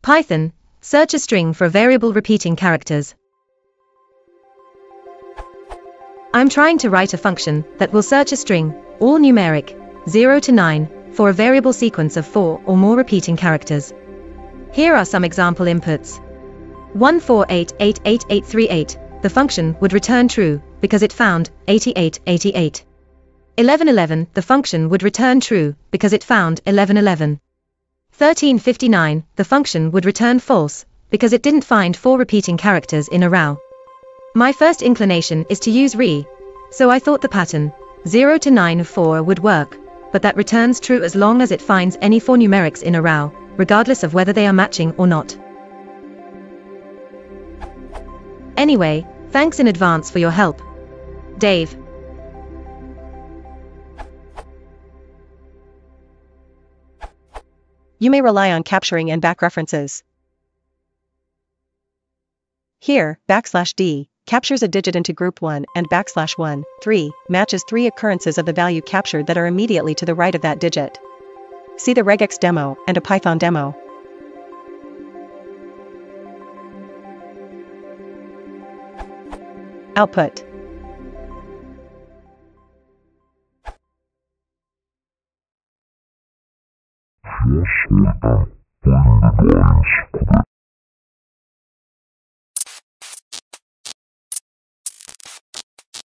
Python, search a string for a variable repeating characters. I'm trying to write a function that will search a string, all numeric, 0 to 9, for a variable sequence of 4 or more repeating characters. Here are some example inputs. 14888838, the function would return true, because it found 8888. 1111, the function would return true, because it found 1111. 1359, the function would return false, because it didn't find 4 repeating characters in a row. My first inclination is to use re, so I thought the pattern 0 to 9 of 4 would work, but that returns true as long as it finds any 4 numerics in a row, regardless of whether they are matching or not. Anyway, thanks in advance for your help. Dave. You may rely on capturing and back references. Here, \d captures a digit into group 1 and \1 3 matches 3 occurrences of the value captured that are immediately to the right of that digit. See the regex demo and a Python demo. Output.